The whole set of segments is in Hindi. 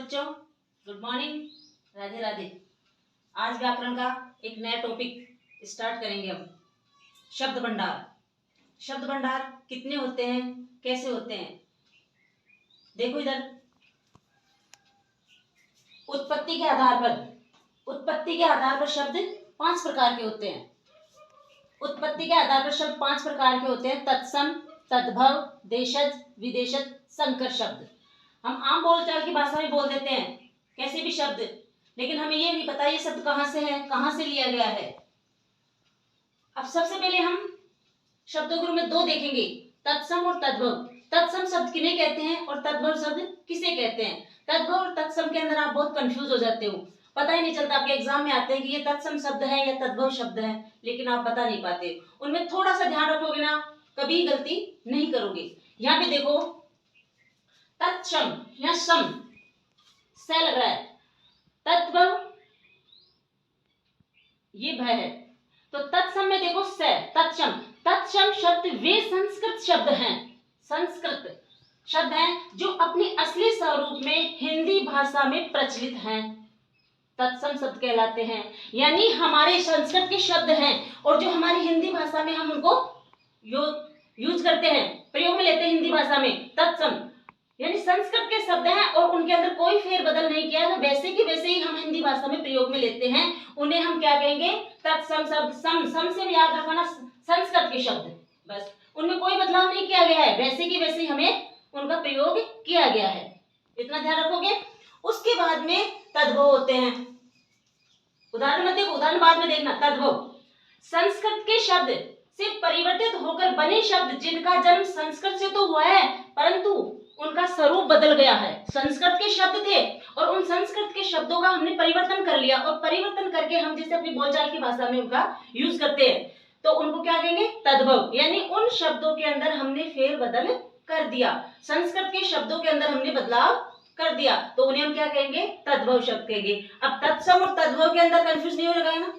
बच्चों, गुड मॉर्निंग, राधे राधे। आज व्याकरण का एक नया टॉपिक स्टार्ट करेंगे हम। शब्द भंडार। शब्द भंडार कितने होते हैं, कैसे होते हैं? देखो इधर, उत्पत्ति के आधार पर शब्द 5 प्रकार के होते हैं। उत्पत्ति के आधार पर शब्द 5 प्रकार के होते हैं। तत्सम, तद्भव, देशज, विदेशज, संकर शब्द। हम आम बोलचाल की भाषा में बोल देते हैं कैसे भी शब्द, लेकिन हमें ये नहीं पता ये शब्द कहां से है, कहां से लिया गया है। अब सबसे पहले हम शब्दों के रूप में 2 देखेंगे, तत्सम और तद्भव। तत्सम शब्द किन्हें कहते हैं और तद्भव शब्द किसे कहते हैं? तद्भव और तत्सम के अंदर आप बहुत कंफ्यूज हो जाते हो, पता ही नहीं चलता। आपके एग्जाम में आते हैं कि ये तत्सम शब्द है या तद्भव शब्द है, लेकिन आप बता नहीं पाते। उनमें थोड़ा सा ध्यान रखोगे ना, कभी गलती नहीं करोगे। यहाँ पे देखो, तत्सम, यहाँ सम से लग रहा है, तद्भव ये भय है, तो तत्सम में देखो से, तत्सम। तत्सम शब्द वे संस्कृत शब्द हैं जो अपने असली स्वरूप में हिंदी भाषा में प्रचलित हैं, तत्सम शब्द कहलाते हैं। यानी हमारे संस्कृत के शब्द हैं और जो हमारी हिंदी भाषा में हम उनको यूज करते हैं, प्रयोग में लेते हैं हिंदी भाषा में, तत्सम यानी संस्कृत के शब्द हैं और उनके अंदर कोई फेरबदल नहीं किया, वैसे की वैसे ही हम हिंदी भाषा में प्रयोग में लेते हैं। उन्हें हम क्या कहेंगे? तत्सम शब्द। सम से याद रखना संस्कृत के शब्द, बस उनमें कोई बदलाव नहीं किया गया है, वैसे की वैसे ही हमें उनका प्रयोग किया गया है, इतना ध्यान रखोगे। उसके बाद में तद्भव होते हैं। उदाहरण में देखो, उदाहरण बाद में देखना। तद्भव संस्कृत के शब्द से परिवर्तित होकर बने शब्द जिनका जन्म संस्कृत से तो हुआ है, परंतु उनका स्वरूप बदल गया है। संस्कृत के शब्द थे और उन संस्कृत के शब्दों का हमने परिवर्तन कर लिया, और परिवर्तन करके हम जैसे अपनी बोलचाल की भाषा में उनका यूज करते हैं, तो उनको क्या कहेंगे? तद्भव। यानी उन शब्दों के अंदर हमने फेरबदल कर दिया, संस्कृत के शब्दों के अंदर हमने बदलाव कर दिया, तो उन्हें हम क्या कहेंगे? तद्भव शब्द कहेंगे। अब तत्सम और तद्भव के अंदर कंफ्यूज नहीं हो रहा है ना,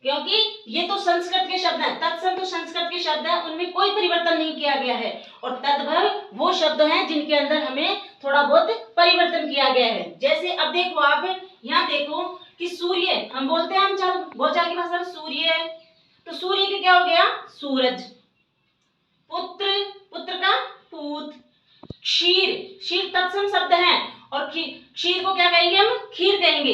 क्योंकि ये तो संस्कृत के शब्द हैं। तत्सम तो संस्कृत के शब्द हैं, उनमें कोई परिवर्तन नहीं किया गया है, और तद्भव वो शब्द हैं जिनके अंदर हमें थोड़ा बहुत परिवर्तन किया गया है। जैसे अब देखो, आप यहाँ देखो कि सूर्य हम बोलते हैं, हम बोलचाल की भाषा में सूर्य, तो सूर्य के क्या हो गया? सूरज। पुत्र, पुत्र का पूत। क्षीर तत्सम शब्द है, और क्षीर को क्या कहेंगे? हम खीर कहेंगे।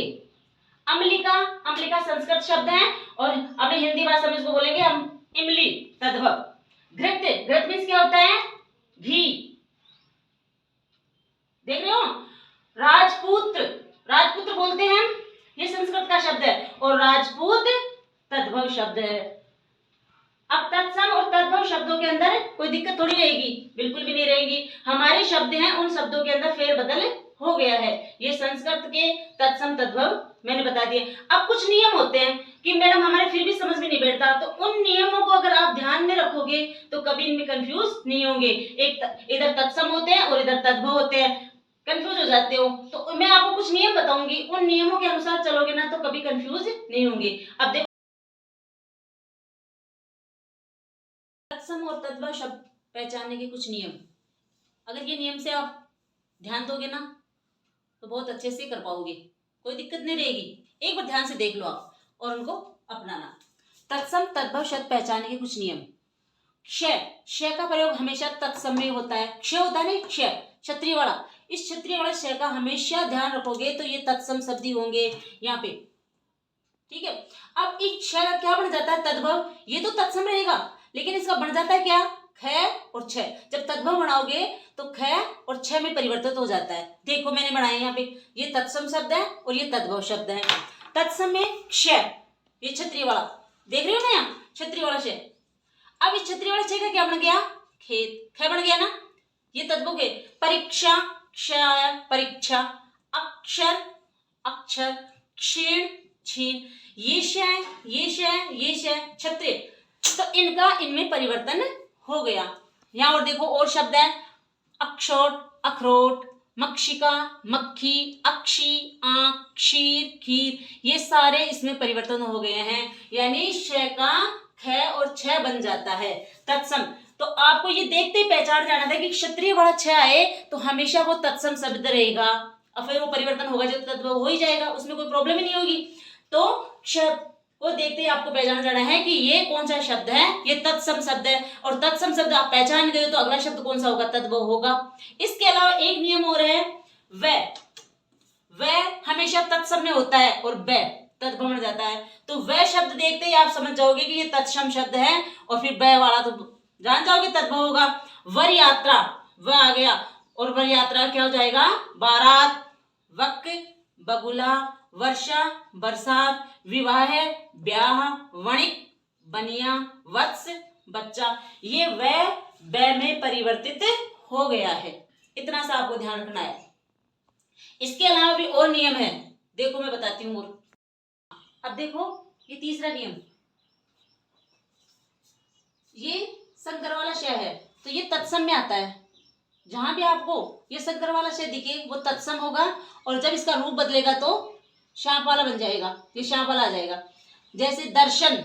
अम्लिका संस्कृत शब्द है, और अपने हिंदी भाषा में इसको बोलेंगे हम इमली, तद्भव। घृत मीन्स क्या होता है? घी। देख रहे हो? राजपुत्र बोलते हैं हम, ये संस्कृत का शब्द है, और राजपूत तद्भव शब्द है। अब तत्सम और तद्भव शब्दों के अंदर कोई दिक्कत थोड़ी रहेगी, बिल्कुल भी नहीं रहेगी। हमारे शब्द हैं, उन शब्दों के अंदर फेरबदल हो गया है। ये संस्कृत के तत्सम तद्भव मैंने बता दिया। अब कुछ नियम होते हैं कि मैडम हमारे फिर भी समझ में नहीं बैठता, तो उन नियमों को अगर आप ध्यान में रखोगे तो कभी इनमें कंफ्यूज नहीं होंगे। इधर तत्सम होते हैं और इधर तद्भव होते हैं, कंफ्यूज हो जाते हो, तो मैं आपको कुछ नियम बताऊंगी, उन नियमों के अनुसार चलोगे ना तो कभी कंफ्यूज नहीं होंगे। अब देखो, तत्सम और तद्भव शब्द पहचानने के कुछ नियम, अगर ये नियम से आप ध्यान दोगे ना तो बहुत अच्छे से कर पाओगे, कोई दिक्कत नहीं रहेगी। एक बार ध्यान से देख लो आप और उनको अपनाना। तत्सम तद्भव शब्द पहचानने के कुछ नियम। क्षय का प्रयोग हमेशा तत्सम में होता है। क्षय होता है ना, क्षय क्षत्रिय वाला, इस क्षत्रिय वाला क्षय का हमेशा ध्यान रखोगे तो ये तत्सम शब्द ही होंगे यहाँ पे, ठीक है। अब इस क्षय का क्या बन जाता है? तद्भव। ये तो तत्सम रहेगा, लेकिन इसका बन जाता है क्या? क्षय और क्षय। जब तद्भव बनाओगे तो क्षय और क्षय में परिवर्तित हो जाता है। देखो मैंने बनाया यहाँ पे, ये तत्सम शब्द है और ये तद्भव शब्द है। तत्सम में क्षय, ये क्षत्रिय वाला, देख रहे हो ना, यहाँ क्षत्रिय वाला क्षय। अब इस क्षत्रिय वाला क्षय का क्या बन गया? खेत, क्षय बन गया ना, ये तद्भव है। परीक्षा, क्षय परीक्षा। अक्षर, अक्षर। क्षीण, छीन। ये क्षय क्षत्रिय, तो इनमें परिवर्तन हो गया। यहाँ और देखो और शब्द है, अक्षोट, अखरोट, मक्षिका, मक्खी, अक्षी, आंख, क्षीर, खीर, ये सारे इसमें परिवर्तन हो गए हैं, यानी क्षय का ख और छ बन जाता है। तत्सम, तो आपको ये देखते ही पहचान जाना था कि क्षत्रिय वाला छ आए तो हमेशा वो तत्सम शब्द रहेगा। अब फिर वो परिवर्तन होगा जो तद्भव हो ही जाएगा, उसमें कोई प्रॉब्लम ही नहीं होगी। तो शब्द को देखते ही आपको पहचाना जाना है कि ये कौन सा शब्द है, ये तत्सम शब्द है। और तत्सम शब्द आप पहचान गए तो अगला शब्द कौन सा होगा, तद्भव होगा। इसके अलावा एक नियम और है, वह हमेशा तत्सम में होता है और वह तद्भव में जाता है। तो वह शब्द देखते ही आप समझ जाओगे कि ये तत्सम शब्द है, और फिर वह वाला तो जान जाओगे तद्भव होगा। वर यात्रा, वह आ गया, और वर यात्रा क्या हो जाएगा, बारात, वक, बगुला, वर्षा, बरसात, विवाह, ब्याह, वणिक, बनिया, वत्स, बच्चा। ये वह में परिवर्तित हो गया है। इतना सा आपको ध्यान रखना है। इसके अलावा भी और नियम है, देखो मैं बताती हूँ। अब देखो ये तीसरा नियम, ये संकर वाला श है तो ये तत्सम में आता है। जहां भी आपको ये संकर वाला श दिखे वो तत्सम होगा, और जब इसका रूप बदलेगा तो शाप वाला बन जाएगा, ये शाप वाला आ जाएगा। जैसे दर्शन,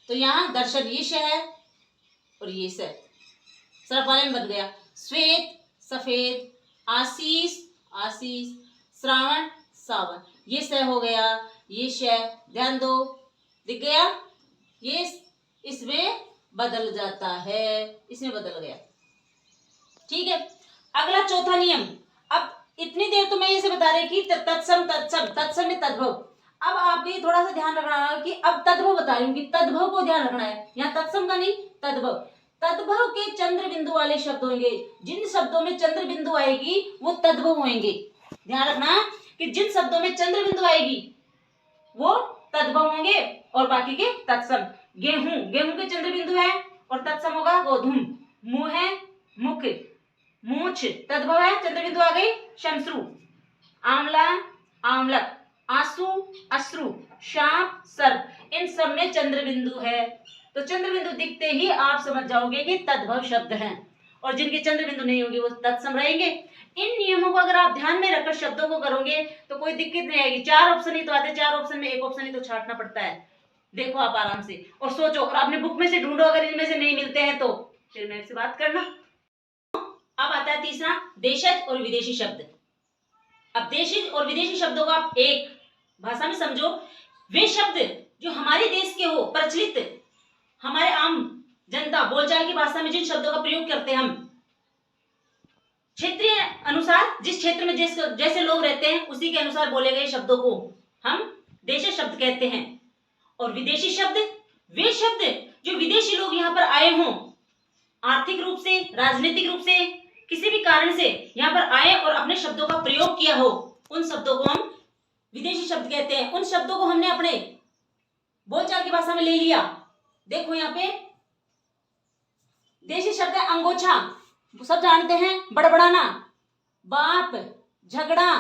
तो यहाँ दर्शन ये श है और ये स सर्प वाले में बन गया। श्वेत, सफेद, आशीष, आशीष, श्रावण, सावन, ये स हो गया, ये श, ध्यान दो, दिख गया, ये इसमें बदल जाता है, इसमें बदल गया। ठीक है, अगला चौथा नियम। अब इतनी देर तो मैं ये से बता रही कि तत्सम तत्सम तत्सम में तद्भव। अब आपको ये थोड़ा सा ध्यान रखना है कि अब तद्भव बता रही हूँ कि तद्भव को ध्यान रखना है, यहाँ तत्सम का नहीं, तद्भव। तद्भव के चंद्र बिंदु वाले शब्द होंगे, जिन शब्दों में चंद्र बिंदु आएगी वो तद्भव होंगे। ध्यान रखना कि जिन शब्दों में चंद्र बिंदु आएगी वो तद्भव होंगे और बाकी के तत्सम। गेहूं, गेहूं के चंद्र बिंदु है और तत्सम होगा गोधूम। मुंह है, मुख, मूछ तद्भव है, चंद्र बिंदु आ गई शमश्रु। आंवला, आंवलक, आंसू, अश्रु, शाप, सर्प, इन सब में चंद्र बिंदु है। तो चंद्र बिंदु दिखते ही आप समझ जाओगे कि तद्भव शब्द हैं, और जिनके चंद्र बिंदु नहीं होंगे वो तत्सम रहेंगे। इन नियमों को अगर आप ध्यान में रखकर शब्दों को करोगे तो कोई दिक्कत नहीं आएगी। 4 ऑप्शन ही तो आते, 4 ऑप्शन में एक ऑप्शन ही तो छांटना पड़ता है। देखो आप आराम से और सोचो, और अपने बुक में से ढूंढो, अगर इनमें से नहीं मिलते हैं तो फिर मेरे से बात करना। अब आता है तीसरा, देशज और विदेशी शब्द। अब देशी और विदेशी शब्दों को आप एक भाषा में समझो। वे शब्द जो हमारे देश के हो, प्रचलित, हमारे आम जनता बोलचाल की भाषा में जिन शब्दों का प्रयोग करते हैं हम, क्षेत्रीय अनुसार, जिस क्षेत्र में जैसे लोग रहते हैं उसी के अनुसार बोले गए शब्दों को हम देशी शब्द कहते हैं। और विदेशी शब्द, वे शब्द जो विदेशी लोग यहाँ पर आए हों, आर्थिक रूप से, राजनीतिक रूप से, किसी भी कारण से यहाँ पर आए और अपने शब्दों का प्रयोग किया हो, उन शब्दों को हम विदेशी शब्द कहते हैं। उन शब्दों को हमने अपने बोलचाल की भाषा में ले लिया। देखो यहाँ पे देशी शब्द है अंगोछा, सब जानते हैं, बड़बड़ाना, बाप, झगड़ा,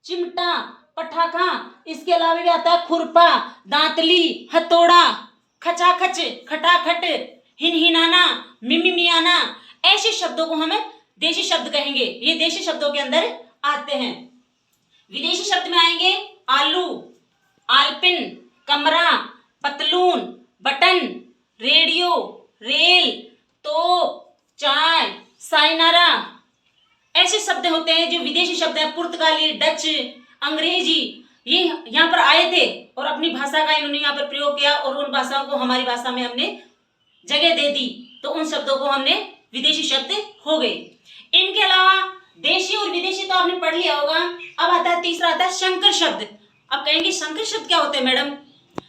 चिमटा, पटाखा। इसके अलावा भी आता है खुरपा, दांतली, हथौड़ा, खचाखच, खटाखट, हिनहिनाना, मिमिमियाना। ऐसे शब्दों को हम देशी शब्द कहेंगे, ये देशी शब्दों के अंदर आते हैं। विदेशी शब्द में आएंगे आलू, आलपिन, कमरा, पतलून, बटन, रेडियो, रेल, तोप, चाय, साइनारा। ऐसे शब्द होते हैं जो विदेशी शब्द हैं। पुर्तगाली, डच, अंग्रेजी, ये यहाँ पर आए थे और अपनी भाषा का इन्होंने यहाँ पर प्रयोग किया, और उन भाषाओं को हमारी भाषा में हमने जगह दे दी, तो उन शब्दों को हमने विदेशी शब्द हो गए। इनके अलावा देशी और विदेशी तो आपने पढ़ लिया होगा। अब आता है तीसरा, आता है संकर शब्द। अब कहेंगे संकर शब्द क्या होते हैं मैडम?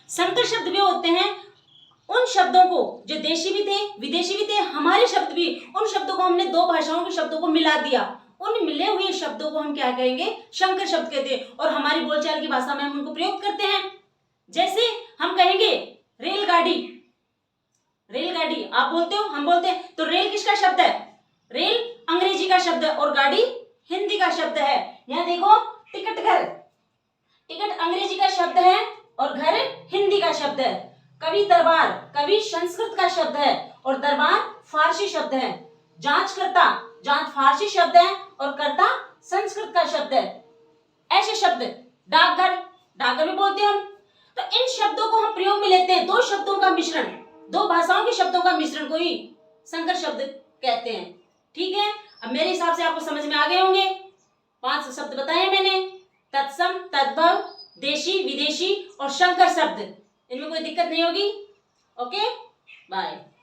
संकर शब्द भी होते हैं उन शब्दों को जो देशी भी थे, विदेशी भी थे, हमारे शब्द भी, उन शब्दों को हमने दो भाषाओं के शब्दों को मिला दिया, उन मिले हुए शब्दों को हम क्या कहेंगे? संकर शब्द कहते हैं, और हमारी बोलचाल की भाषा में हम उनको प्रयोग करते हैं। जैसे हम कहेंगे रेलगाड़ी, रेलगाड़ी आप बोलते हो, हम बोलते हैं, तो रेल किसका शब्द है? रेल अंग्रेजी का शब्द है और गाड़ी हिंदी का शब्द है। यहाँ देखो टिकट घर, टिकट अंग्रेजी का शब्द है और घर हिंदी का शब्द है। कवि दरबार, कवि संस्कृत का शब्द है और दरबार फारसी शब्द है। जांचकर्ता, जांच फारसी शब्द है और कर्ता संस्कृत का शब्द है। ऐसे शब्द डाकघर, डाकघर में बोलते हैं हम। तो इन शब्दों को हम प्रयोग में लेते हैं, दो शब्दों का मिश्रण, दो भाषाओं के शब्दों का मिश्रण को ही संकर शब्द कहते हैं। ठीक है, अब मेरे हिसाब से आपको समझ में आ गए होंगे। 5 शब्द बताए मैंने, तत्सम, तद्भव, देशी, विदेशी और संकर शब्द। इनमें कोई दिक्कत नहीं होगी। Okay, bye.